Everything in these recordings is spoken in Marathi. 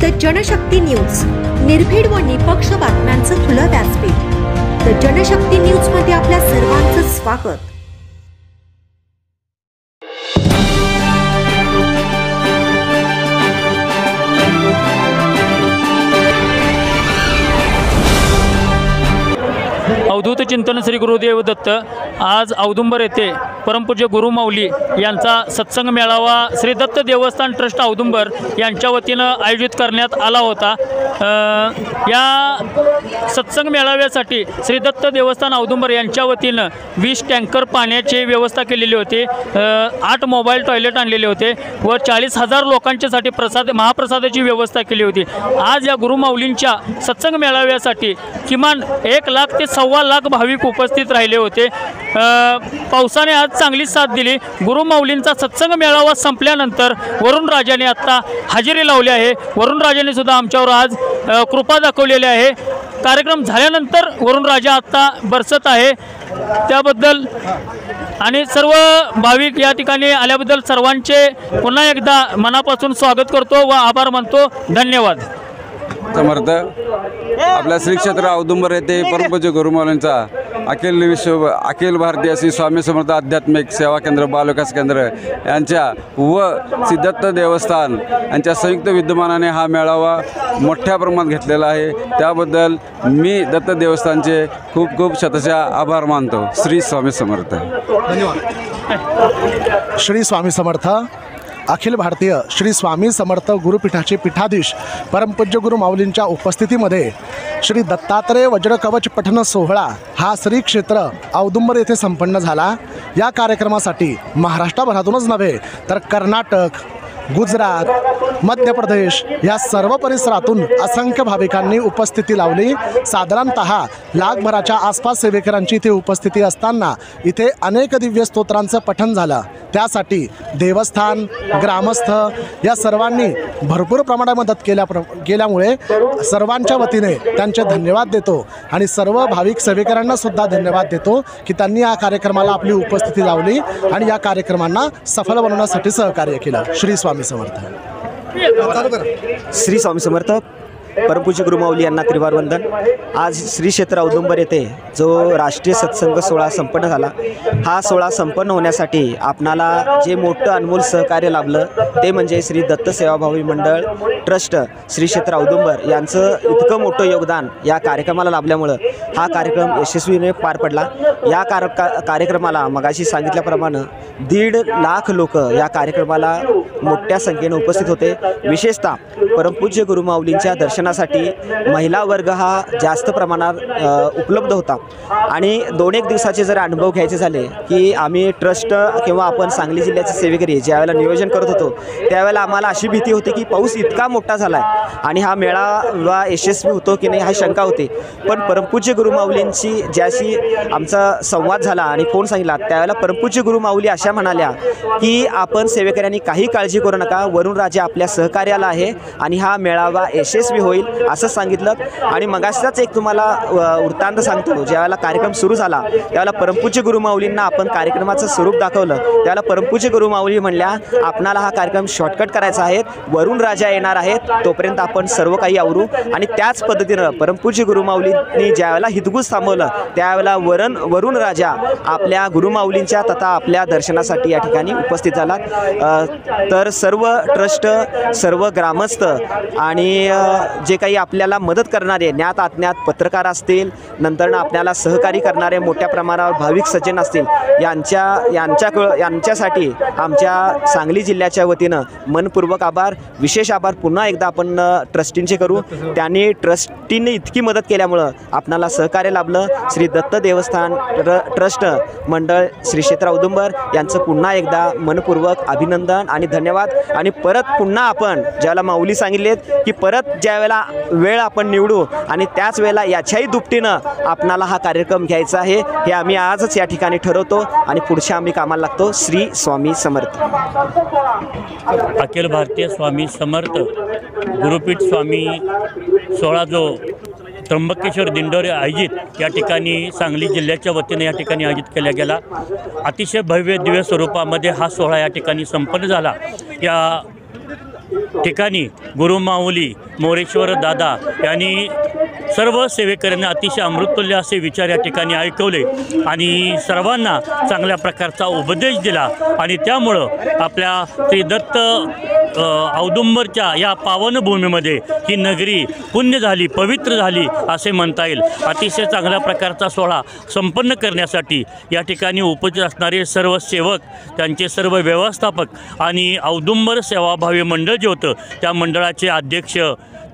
द जनशक्ती न्यूज, निर्भीड व निपक्ष बातम्यांचं खुलं व्यासपीठ. द जनशक्ती न्यूज मध्ये आपल्या सर्वांचं स्वागत. अवधूत चिंतन श्री गुरुदेव दत्त आज औदुंबर येथे परमपूज्य गुरु माऊली यांचा सत्संग मेळावा श्री दत्त देवस्थान ट्रस्ट औदुंबर यांच्या वतीनं आयोजित करण्यात आला होता. या सत्संग मेळाव्यासाठी श्री दत्त देवस्थान औदुंबर यांच्या वतीनं 20 टँकर पाण्याची व्यवस्था केलेली होती, 8 मोबाईल टॉयलेट आणलेले होते व 40,000 लोकांच्यासाठी महाप्रसादाची व्यवस्था केली होती. आज या गुरु माऊलींच्या सत्संग मेळाव्यासाठी किमान 1 लाख ते 1.25 लाख भाविक उपस्थित राहिले होते. पावसाने आज चांगलीच साथ दिली. गुरु माऊलींचा सत्संग मेळावा संपल्यानंतर वरुण राजाने आत्ता हजेरी लावली आहे. वरुण राजाने सुद्धा आमच्यावर आज कृपा दाखवलेली आहे. कार्यक्रम झाल्यानंतर वरुण राजा आत्ता बरसत आहे, त्याबद्दल आणि सर्व भाविक या ठिकाणी आल्याबद्दल सर्वांचे पुन्हा एकदा मनापासून स्वागत करतो व आभार मानतो. धन्यवाद. समर्थ आपल्या श्री क्षेत्र औदुंबर येथे परमपूज्य गुरु माऊलींचा अखिल भारतीय श्री स्वामी समर्थ आध्यात्मिक सेवा केंद्र बालविकास केंद्र यांच्या व श्री दत्त देवस्थान यांच्या संयुक्त विद्यमानाने हा मेळावा मोठ्या प्रमाणात घेतलेला आहे. त्याबद्दल मी दत्त देवस्थानचे खूप खूप शतशः आभार मानतो. श्री स्वामी समर्थ. धन्यवाद. श्री स्वामी समर्थ. अखिल भारतीय श्री स्वामी समर्थ गुरुपीठाचे पीठाधीश परमपूज्य गुरु माऊलींच्या उपस्थितीमध्ये श्री दत्तात्रय वज्रकवच पठण सोहळा हा श्री क्षेत्र औदुंबर येथे संपन्न झाला. या कार्यक्रमासाठी महाराष्ट्राभरातूनच नव्हे तर कर्नाटक, गुजरात, मध्य प्रदेश या सर्व परिसरातून असंख्य भाविकांनी उपस्थिती लावली. साधारणतः लाखभराच्या आसपास सेवेकरांची इथे उपस्थिती असताना इथे अनेक दिव्य स्तोत्रांचं पठण झालं. त्यासाठी देवस्थान, ग्रामस्थ या सर्वांनी भरपूर प्रमाणात मदत केल्यामुळे सर्वांच्या वतीने त्यांचे धन्यवाद देतो आणि सर्व भाविक सेवेकरांना सुद्धा धन्यवाद देतो की त्यांनी या कार्यक्रमाला आपली उपस्थिती लावली आणि या कार्यक्रमांना सफल बनवण्यासाठी सहकार्य केलं. श्री स्वामी समर्थ. श्री स्वामी समर्थ. परमपूज्य गुरु माऊली यांना त्रिवार वंदन. आज श्री क्षेत्र औदुंबर येथे जो राष्ट्रीय सत्संग सोहळा संपन्न झाला, हा सोहळा संपन्न होण्यासाठी आपणाला जे मोठं अनमोल सहकार्य लाभलं ते म्हणजे श्री दत्त सेवाभावी मंडळ ट्रस्ट श्री क्षेत्र औदुंबर यांचं इतकं मोठं योगदान या कार्यक्रमाला लाभल्यामुळं हा कार्यक्रम यशस्वीने पार पडला. या कार्यक्रमाला मगाशी सांगितल्याप्रमाणे 1.5 लाख लोक या कार्यक्रमाला मोठ्या संख्येने उपस्थित होते. विशेषतः परमपूज्य गुरु माऊलींच्या दर्शनासाठी महिला वर्ग हा जास्त प्रमाणात उपलब्ध होता आणि 2-1 दिवसाचे जर अनुभव घ्यायचे झाले की आम्ही ट्रस्ट किंवा आपण सांगली जिल्ह्याचे सेवेकरी ज्यावेळेला नियोजन करत होतो त्यावेळेला आम्हाला अशी भीती होती की पाऊस इतका मोठा झाला आहे आणि हा मेळावा यशस्वी होतो की नाही हा शंका होती. पण परमपूज्य गुरु माऊलींची ज्याशी आमचा संवाद झाला आणि फोन सांगितला त्यावेळेला परमपूज्य गुरु माऊली अशा म्हणाल्या की आपण सेवेकऱ्यांनी काही काळजी करू नका, वरुण राजा आपल्या सहकार्याला आहे आणि हा मेळावा यशस्वी होईल असं सांगितलं. आणि मगाशीच एक तुम्हाला वृत्तांत सांगतो. ज्यावेळेला कार्यक्रम सुरू झाला त्यावेळेला परमपूज्य गुरु माऊलींना आपण कार्यक्रमाचं स्वरूप दाखवलं. त्यावेळेला परमपूज्य गुरु माऊली म्हणल्या आपणाला हा कार्यक्रम शॉर्टकट करायचा आहे, वरुण राजा येणार आहेत, तोपर्यंत आपण सर्व काही आवरू. आणि त्याच पद्धतीनं परमपूज्य गुरु माऊलींनी ज्यावेळेला हितगुज थांबवलं त्यावेळेला वरुण राजा आपल्या गुरु माऊलींच्या तथा आपल्या दर्शनासाठी या ठिकाणी उपस्थित झाला. तर सर्व ट्रस्ट, सर्व ग्रामस्थ आणि जे काही आपल्याला मदत करणारे ज्ञात अज्ञात पत्रकार असतील, नंतर आपल्याला सहकारी करणारे मोठ्या प्रमाणावर भाविक सज्जन असतील, यांच्यासाठी आमच्या सांगली जिल्ह्याच्या वतीनं मनपूर्वक आभार, विशेष आभार पुन्हा एकदा आपण ट्रस्टींचे करू. त्यांनी ट्रस्टींनी इतकी मदत केल्यामुळं आपणाला सहकार्य लाभलं. श्री दत्त देवस्थान ट्रस्ट मंडळ श्री क्षेत्र औदुंबर यांचं पुन्हा एकदा मनपूर्वक अभिनंदन आणि धन्यवाद. आणि परत पुन्हा आपण ज्याला माऊली सांगितलेत की परत ज्यावेळेला वेळ आपण निवडू आणि त्याच वेळेला याच्याही दुपटीनं आपणाला हा कार्यक्रम घ्यायचा आहे हे आम्ही आजच या ठिकाणी ठरवतो आणि पुढच्या आम्ही कामाला लागतो. श्री स्वामी समर्थ. अखिल भारतीय स्वामी समर्थ गुरुपीठ स्वामी सोहळा जो त्र्यंबकेश्वर दिंडोरी आयोजित या ठिकाणी सांगली जिल्ह्याच्या वतीने या ठिकाणी आयोजित केला गेला. अतिशय भव्य दिव्य स्वरूपामध्ये हा सोहळा या ठिकाणी संपन्न झाला. या ठिकाणी गुरुमाऊली मोरेश्वर दादा यांनी सर्व सेवेकऱ्यांना अतिशय अमृततुल्य असे विचार या ठिकाणी ऐकवले आणि सर्वांना चांगल्या प्रकारचा उपदेश दिला आणि त्यामुळं आपल्या श्री दत्त औदुंबरच्या या पावनभूमीमध्ये ही नगरी पुण्य झाली, पवित्र झाली असे म्हणता येईल। अतिशय चांगल्या प्रकारचा सोहळा संपन्न करण्यासाठी या ठिकाणी उपस्थित असणारे सर्व सेवक, त्यांचे सर्व व्यवस्थापक आणि औदुंबर सेवाभावी मंडळ जे होतं त्या मंडळाचे अध्यक्ष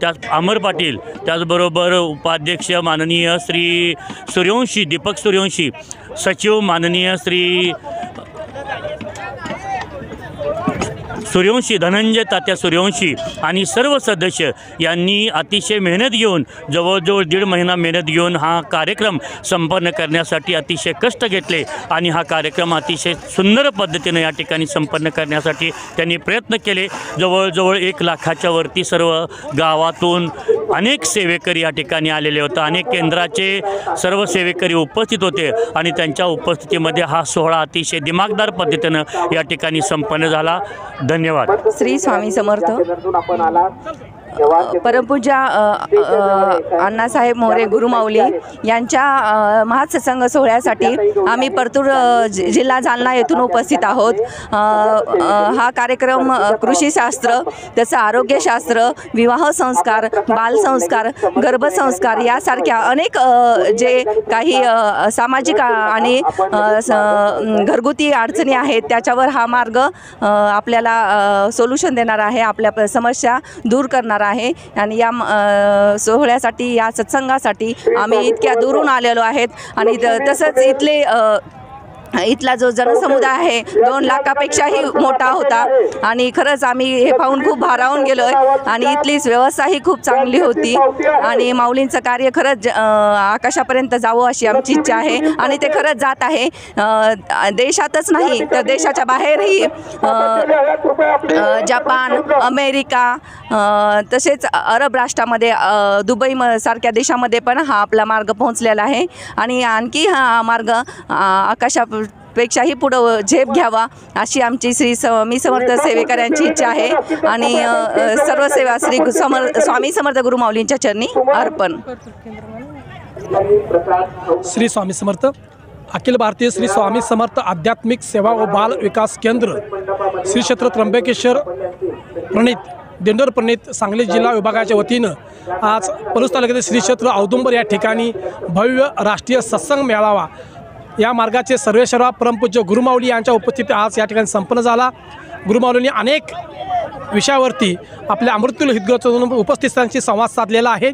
त्यात अमर पाटील, त्याचबरोबर उपाध्यक्ष माननीय श्री सूर्यवंशी दीपक सूर्यवंशी, सचिव माननीय श्री सूर्यवंशी धनंजय तात्या सूर्यवंशी आणि सर्व सदस्य यांनी अतिशय मेहनत घेऊन जवळजवळ 1.5 महिना मेहनत घेऊन हा कार्यक्रम संपन्न करण्यासाठी अतिशय कष्ट घेतले आणि हा कार्यक्रम अतिशय सुंदर पद्धतीने या ठिकाणी संपन्न करण्यासाठी त्यांनी प्रयत्न केले। जवळजवळ 1 लाखाच्या वरती सर्व गावातून अनेक सेवेकरी या ठिकाणी आलेले होते, अनेक केंद्राचे सर्व सेवेकरी उपस्थित होते आणि त्यांच्या उपस्थितीमध्ये हा सोहळा अतिशय दिमागदार पद्धतीनं या ठिकाणी संपन्न झाला। धन्यवाद। श्री स्वामी समर्थ। परमपूज्य अण्णासाहेब मोरे गुरुमाऊली यांच्या महासत्संग सोहळ्यासाठी आम्ही परतूर जिल्हा जालना येथून उपस्थित आहोत। हा कार्यक्रम कृषीशास्त्र, तसं आरोग्यशास्त्र, विवाह संस्कार, बालसंस्कार, गर्भसंस्कार यासारख्या अनेक जे काही सामाजिक आणि घरगुती अडचणी आहेत त्याच्यावर हा मार्ग आपल्याला सोल्युशन देणार आहे, आपल्या समस्या दूर करणार आहे। आणि या सोहळ्यासाठी, या सत्संगासाठी आम्ही इतक्या दूरून आलेलो आहेत आणि तसंच इथला जो जनसमुदाय आहे 2 लाखापेक्षाही मोठा होता आणि खरंच आम्ही हे पाहून खूप भारावून गेलो आहे आणि इथली व्यवस्थाही खूप चांगली होती आणि माऊलींचं कार्य खरंच आकाशापर्यंत जावं अशी आमची इच्छा आहे आणि ते खरंच जात आहे। देशातच नाही तर देशाच्या बाहेरही जपान, अमेरिका, तसेच अरब राष्ट्रामध्ये, दुबई सारख्या देशामध्ये पण हा आपला मार्ग पोहोचलेला आहे आणि आणखी हा मार्ग आकाशापेक्षाही पुढं झेप घ्यावा अशी आमची श्री स्वामी समर्थ सेवेकऱ्यांची इच्छा आहे आणि सर्व सेवा श्री स्वामी समर्थ गुरुमाऊलींच्या चरणी अर्पण। श्री स्वामी समर्थ अखिल भारतीय श्री स्वामी समर्थ आध्यात्मिक सेवा व बाल विकास केंद्र श्री क्षेत्र त्र्यंबकेश्वर प्रणित दिंडोर प्रणित सांगली जिल्हा विभागाच्या वतीनं आज पलूस तालुक्यातील श्री क्षेत्र औदुंबर या ठिकाणी भव्य राष्ट्रीय सत्संग मेळावा या मार्गाचे सर्वेश्वरा परमपूज्य गुरुमाऊली यांच्या उपस्थितीत आज या ठिकाणी संपन्न झाला। गुरुमाऊलींनी अनेक विषयावरती आपल्या अमृततुल्य हितगुजांतून उपस्थितांशी संवाद साधलेला आहे।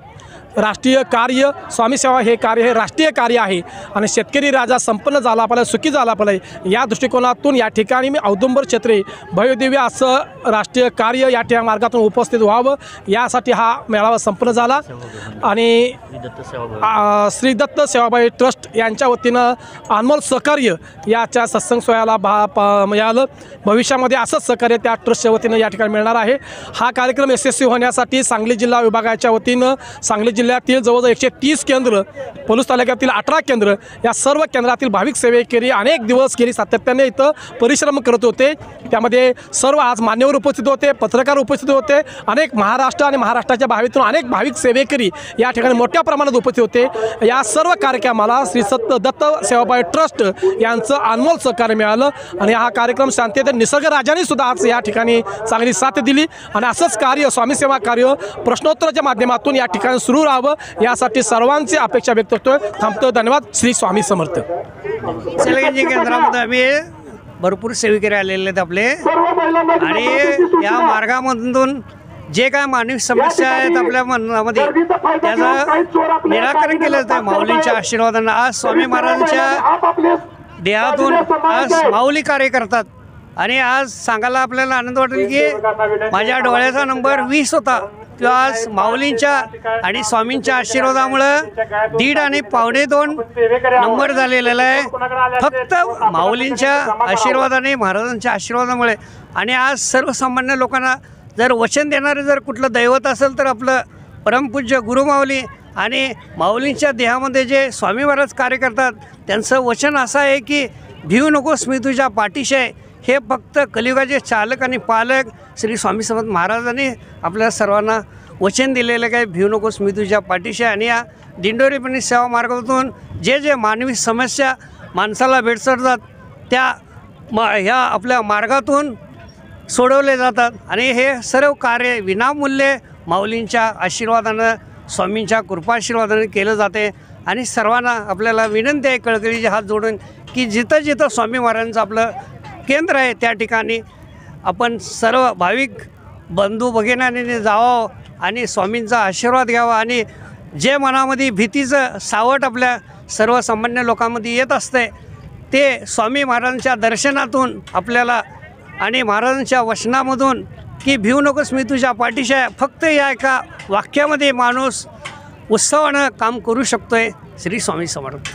राष्ट्रीय कार्य स्वामी सेवा हे कार्य हे राष्ट्रीय कार्य आहे आणि शेतकरी राजा संपन्न झाला पाहिजे, सुखी झाला पाहिजे या दृष्टिकोनातून या ठिकाणी मी औदुंबर क्षेत्रे भव्यदिव्य असं राष्ट्रीय कार्य या ठिकाणी मार्गातून उपस्थित व्हावं यासाठी हा मेळावा संपन्न झाला आणि श्री दत्त सेवाभावी ट्रस्ट यांच्या वतीनं अनमोल सहकार्य याच्या सत्संग सोहळ्याला मिळालं। भविष्यामध्ये असंच सहकार्य त्या ट्रस्टच्या वतीनं या ठिकाणी मिळणार आहे। हा कार्यक्रम यशस्वी होण्यासाठी सांगली जिल्हा विभागाच्या वतीनं सांगली जिल्ह्यातील जवळजवळ 130 केंद्र, पलूस तालुक्यातील 18 केंद्र या सर्व केंद्रातील भाविक सेवेकरी अनेक दिवस गेली सातत्याने इथं परिश्रम करत होते। त्यामध्ये सर्व आज मान्यवर उपस्थित होते, पत्रकार उपस्थित होते, अनेक महाराष्ट्र आणि महाराष्ट्राच्या भागातून अनेक भाविक सेवेकरी या ठिकाणी मोठ्या प्रमाणात उपस्थित होते। या सर्व कार्यक्रमाला श्री दत्त सेवाभावी ट्रस्ट यांचं अनमोल सहकार्य मिळालं आणि हा कार्यक्रम शांततेत निसर्गराजाने सुद्धा आज या ठिकाणी चांगली साथ दिली आणि असंच कार्य स्वामी सेवा कार्य प्रश्नोत्तराच्या माध्यमातून या ठिकाणी सुरू राहावं यासाठी सर्वांची अपेक्षा व्यक्त करतोय। थांबतो। धन्यवाद। श्री स्वामी समर्थ। चलगंजी केंद्रामध्ये आम्ही भरपूर सेवेकरी आलेले आहेत आपले आणि या मार्गामधून जे काय मानसिक समस्या आहेत आपल्या मनामध्ये त्याचं निराकरण केलं जातं माऊलींच्या आशीर्वादानं। आज स्वामी महाराजांच्या देहातून आज माऊली कार्य करतात आणि आज सांगायला आपल्याला आनंद वाटेल की माझ्या डोळ्याचा नंबर 20 होता तो आज माऊलींच्या आणि स्वामींच्या आशीर्वादामुळं 1.5 आणि 2.25 नंबर झालेला आहे फक्त माऊलींच्या आशीर्वादाने, महाराजांच्या आशीर्वादामुळे। आणि आज सर्वसामान्य लोकांना जर वचन देणारे जर कुठलं दैवत असेल तर आपलं परमपूज्य गुरुमाऊली आणि माऊलींच्या देहामध्ये जे स्वामी महाराज कार्य करतात त्यांचं वचन असं आहे की भिवू नकोस मी तुझ्या पाठीशी आहे। हे फक्त कलियुगाचे चालक आणि पालक श्री स्वामी समर्थ महाराजांनी आपल्या सर्वांना वचन दिलेलं काय, भिऊ नकोस मी तुझ्या पाठीशी. आणि या दिंडोरीपणी सेवा मार्गातून जे जे मानवी समस्या माणसाला भेडसावतात त्या ह्या आपल्या मार्गातून सोडवले जातात. आणि हे सर्व कार्य विनामूल्य माऊलींच्या आशीर्वादानं, स्वामींच्या कृपाशीर्वादाने केलं जाते. आणि सर्वांना आपल्याला विनंती आहे कळकळीचे हात जोडून की जिथं जिथं स्वामी महाराजांचं आपलं केंद्र आहे त्या ठिकाणी आपण सर्व भाविक बंधू भगिनींनी जावं आणि स्वामींचा आशीर्वाद घ्यावा. आणि जे मनामध्ये भीतीचं सावट आपल्या सर्वसामान्य लोकांमध्ये येत असते ते स्वामी महाराजांच्या दर्शनातून आपल्याला आणि महाराजांच्या वचनामधून की भिऊ नकोस मी तुझ्या पाठीशी आहे, फक्त या एका वाक्यामध्ये माणूस उत्सवानं काम करू शकतो आहे. श्री स्वामी समर्थ.